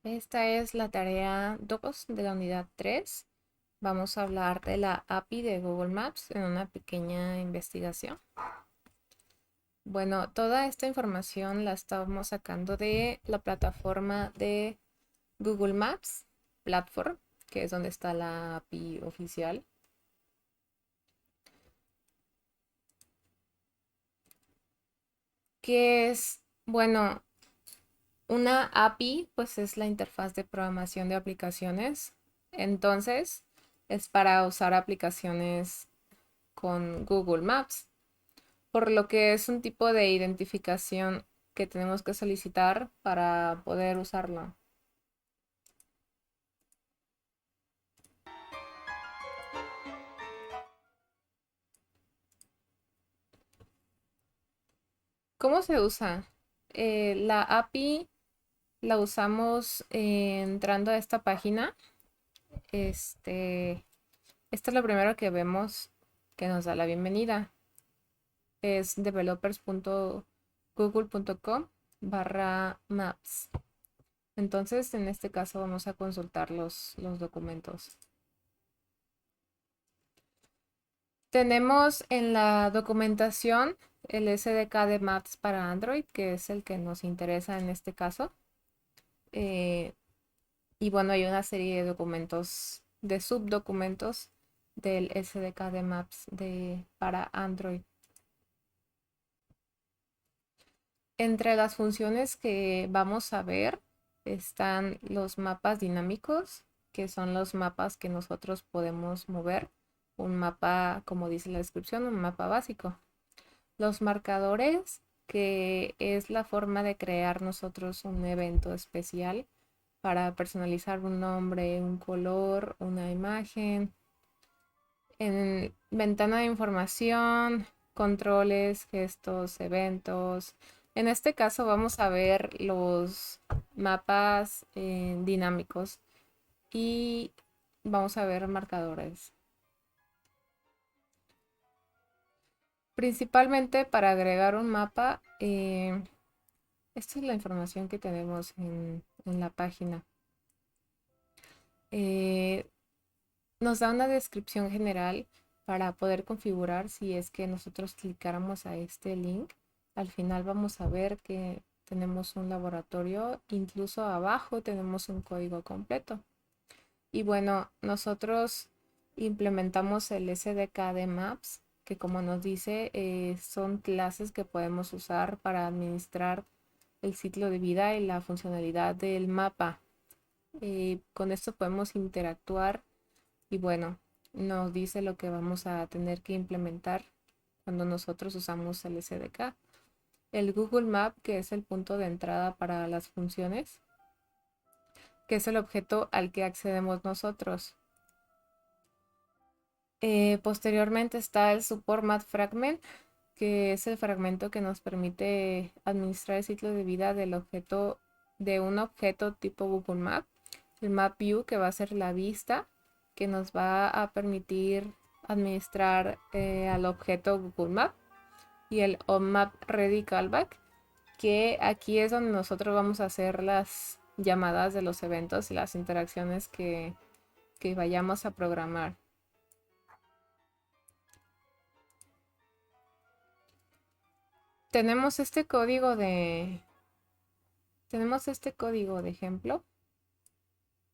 Esta es la tarea 2 de la unidad 3. Vamos a hablar de la API de Google Maps en una pequeña investigación. Bueno, toda esta información la estamos sacando de la plataforma de Google Maps Platform, que es donde está la API oficial. Que es, bueno, una API, pues es la interfaz de programación de aplicaciones. Entonces, es para usar aplicaciones con Google Maps, por lo que es un tipo de identificación que tenemos que solicitar para poder usarlo. ¿Cómo se usa? La API la usamos entrando a esta página. Esto es lo primero que vemos que nos da la bienvenida. Es developers.google.com/maps. Entonces, en este caso vamos a consultar los documentos. Tenemos en la documentación el SDK de Maps para Android, que es el que nos interesa en este caso. Eh, y bueno, hay una serie de documentos, de subdocumentos del SDK de Maps para Android. Entre las funciones que vamos a ver están los mapas dinámicos, que son los mapas que nosotros podemos mover. Un mapa, como dice la descripción, un mapa básico. Los marcadores, que es la forma de crear nosotros un evento especial para personalizar un nombre, un color, una imagen. En ventana de información, controles, gestos, eventos. En este caso vamos a ver los mapas dinámicos y vamos a ver marcadores. Principalmente para agregar un mapa, esta es la información que tenemos en la página. Eh, Nos da una descripción general para poder configurar si es que nosotros clicáramos a este link. Al final vamos a ver que tenemos un laboratorio, incluso abajo tenemos un código completo. Y bueno, nosotros implementamos el SDK de Maps, que como nos dice, son clases que podemos usar para administrar el ciclo de vida y la funcionalidad del mapa. Con esto podemos interactuar y bueno, nos dice lo que vamos a tener que implementar cuando nosotros usamos el SDK. El Google Map, que es el punto de entrada para las funciones, que es el objeto al que accedemos nosotros. Posteriormente está el Support Map Fragment, que es el fragmento que nos permite administrar el ciclo de vida del objeto, de un objeto tipo Google Map. El Map View, que va a ser la vista, que nos va a permitir administrar al objeto Google Map. Y el OnMap Ready Callback, que aquí es donde nosotros vamos a hacer las llamadas de los eventos y las interacciones que vayamos a programar. Tenemos este código tenemos este código de ejemplo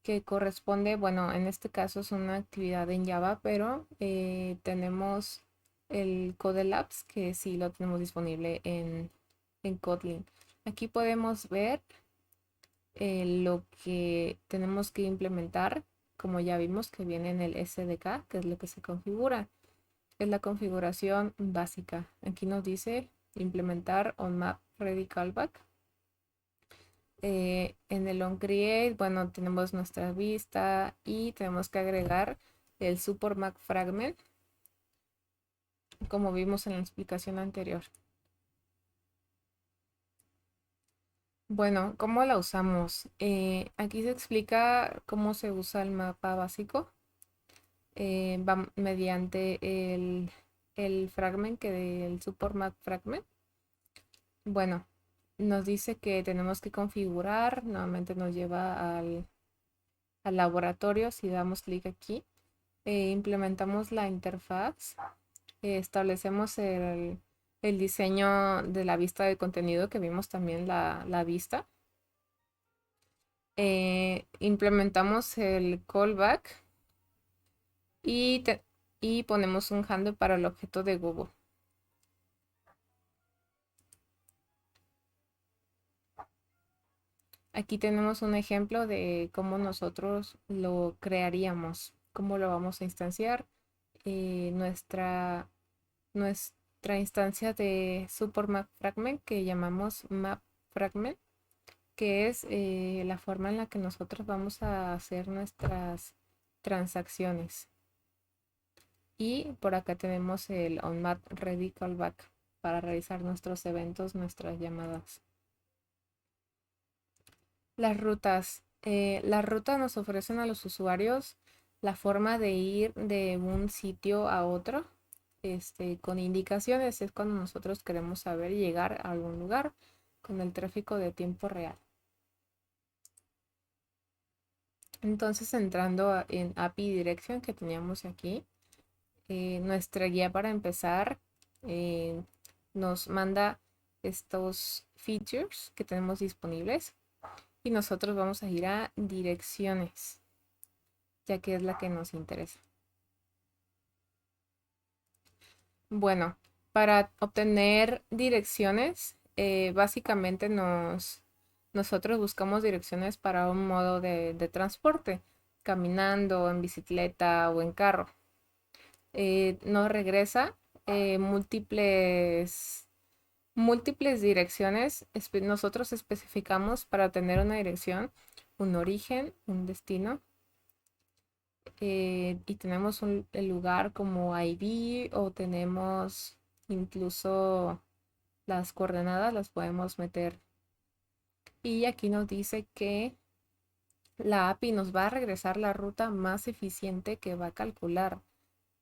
que corresponde, bueno, en este caso es una actividad en Java, pero tenemos el Codelabs que sí lo tenemos disponible en Kotlin. Aquí podemos ver lo que tenemos que implementar, como ya vimos que viene en el SDK, que es lo que se configura. Es la configuración básica. Aquí nos dice implementar onMap ready callback. En el onCreate, bueno, tenemos nuestra vista y tenemos que agregar el support map fragment, como vimos en la explicación anterior. Bueno, ¿cómo la usamos? Aquí se explica cómo se usa el mapa básico. Va mediante el fragment, que del support map fragment. Bueno, nos dice que tenemos que configurar, nuevamente nos lleva al laboratorio. Si damos clic aquí, implementamos la interfaz, establecemos el diseño de la vista de contenido que vimos también la vista. Implementamos el callback y ponemos un handle para el objeto de Google. Aquí tenemos un ejemplo de cómo nosotros lo crearíamos, cómo lo vamos a instanciar. Nuestra instancia de Support Map Fragment que llamamos Map Fragment, que es la forma en la que nosotros vamos a hacer nuestras transacciones. Y por acá tenemos el OnMap Ready Callback para realizar nuestros eventos, nuestras llamadas. Las rutas. Las rutas nos ofrecen a los usuarios la forma de ir de un sitio a otro, con indicaciones. Es cuando nosotros queremos saber llegar a algún lugar con el tráfico de tiempo real. Entonces, entrando en API Direction que teníamos aquí, nuestra guía para empezar nos manda estos features que tenemos disponibles y nosotros vamos a ir a direcciones, ya que es la que nos interesa. Bueno, para obtener direcciones, básicamente nosotros buscamos direcciones para un modo de transporte, caminando, en bicicleta o en carro. Nos regresa múltiples direcciones. Nosotros especificamos para obtener una dirección, un origen, un destino. Y tenemos el lugar como ID o tenemos incluso las coordenadas, las podemos meter. Y aquí nos dice que la API nos va a regresar la ruta más eficiente que va a calcular,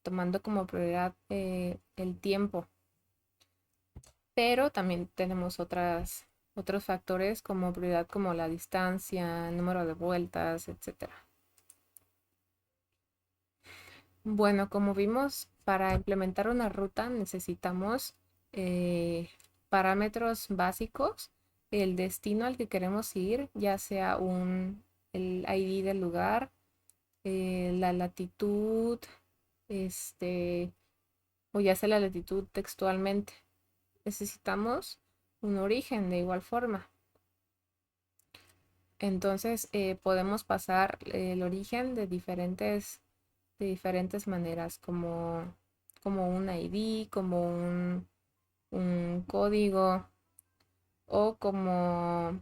tomando como prioridad el tiempo. Pero también tenemos otros factores como prioridad como la distancia, número de vueltas, etc. Bueno, como vimos, para implementar una ruta necesitamos parámetros básicos, el destino al que queremos ir, ya sea el ID del lugar, la latitud, o ya sea la latitud textualmente. Necesitamos un origen de igual forma. Entonces podemos pasar el origen de diferentes maneras, como un ID, como un código o como,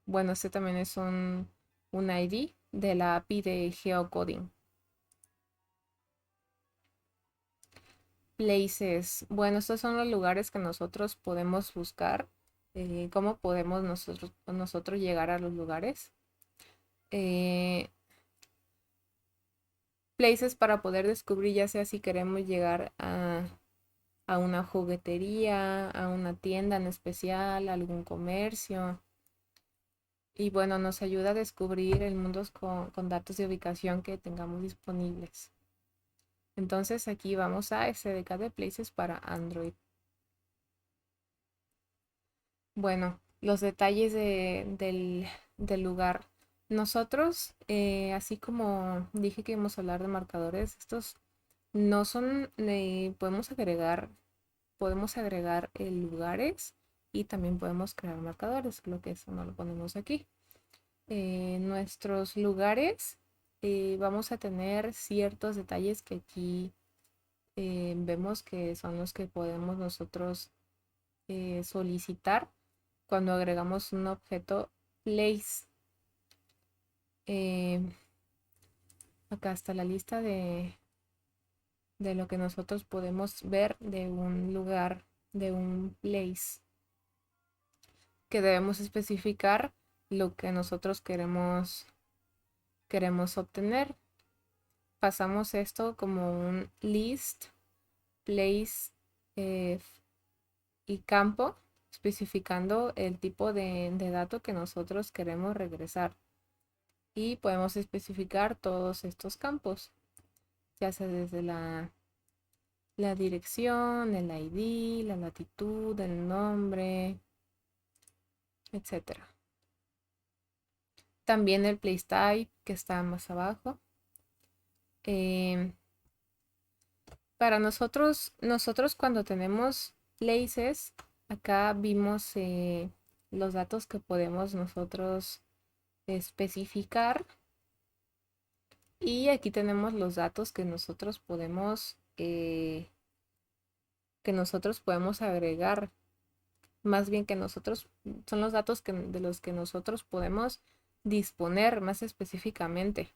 bueno, este también es un ID de la API de geocoding. Places. Bueno, estos son los lugares que nosotros podemos buscar. ¿Cómo podemos nosotros llegar a los lugares? Places para poder descubrir, ya sea si queremos llegar a una juguetería, a una tienda en especial, a algún comercio. Y bueno, nos ayuda a descubrir el mundo con datos de ubicación que tengamos disponibles. Entonces aquí vamos a SDK de Places para Android. Bueno, los detalles del lugar. Nosotros, así como dije que íbamos a hablar de marcadores, estos no son, podemos agregar lugares y también podemos crear marcadores, lo que eso no lo ponemos aquí. Nuestros lugares, vamos a tener ciertos detalles que aquí vemos que son los que podemos nosotros solicitar cuando agregamos un objeto place. Acá está la lista de lo que nosotros podemos ver de un lugar, de un place, que debemos especificar lo que nosotros queremos obtener. Pasamos esto como un list, place y campo. especificando el tipo de dato que nosotros queremos regresar. Y podemos especificar todos estos campos, ya sea desde la dirección, el ID, la latitud, el nombre, etcétera. También el place type que está más abajo. Para nosotros cuando tenemos places, acá vimos los datos que podemos nosotros especificar y aquí tenemos los datos que nosotros podemos agregar, más bien que nosotros, son los datos de los que nosotros podemos disponer más específicamente.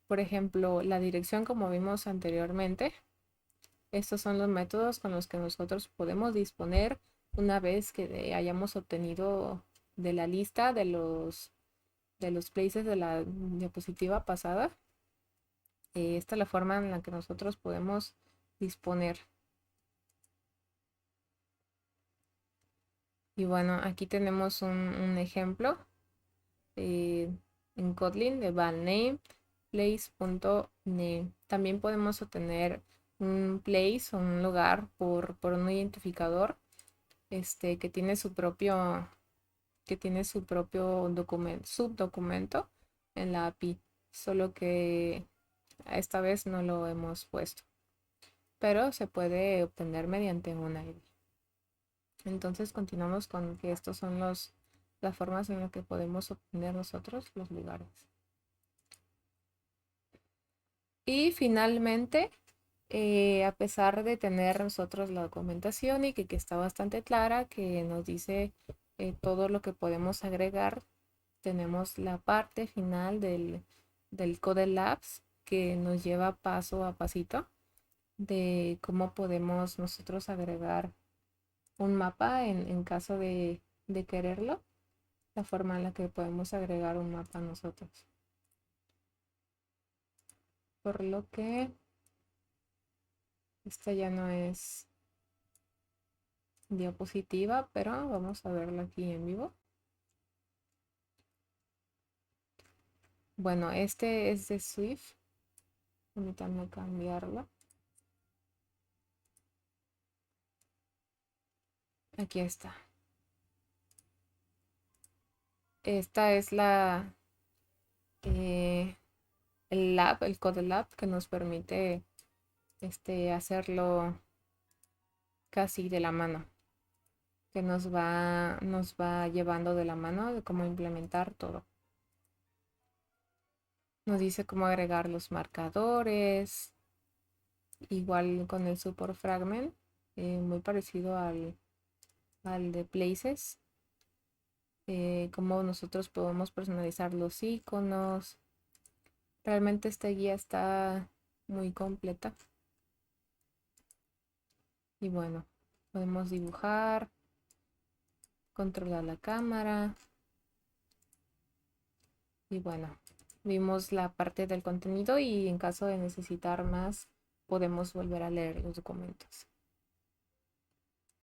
Por ejemplo, la dirección como vimos anteriormente. Estos son los métodos con los que nosotros podemos disponer una vez que hayamos obtenido de la lista de los places de la diapositiva pasada. Esta es la forma en la que nosotros podemos disponer. Y bueno, aquí tenemos un ejemplo en Kotlin de valName place.name. También podemos obtener un place o un lugar por un identificador que tiene su propio subdocumento en la API, solo que esta vez no lo hemos puesto, pero se puede obtener mediante una ID. Entonces continuamos con que estos son las formas en las que podemos obtener nosotros los lugares. Y finalmente, a pesar de tener nosotros la documentación y que está bastante clara, que nos dice todo lo que podemos agregar, tenemos la parte final del Code Labs que nos lleva paso a pasito de cómo podemos nosotros agregar un mapa en caso de quererlo, la forma en la que podemos agregar un mapa nosotros. Por lo que esta ya no es diapositiva, pero vamos a verla aquí en vivo. Bueno, este es de Swift. Permítanme cambiarlo. Aquí está. Esta es el Code Lab que nos permite hacerlo casi de la mano, que nos va llevando de la mano de cómo implementar todo. Nos dice cómo agregar los marcadores, igual con el support fragment, muy parecido al de places, cómo nosotros podemos personalizar los iconos. Realmente esta guía está muy completa. Y bueno, podemos dibujar, controlar la cámara. Y bueno, vimos la parte del contenido y en caso de necesitar más, podemos volver a leer los documentos.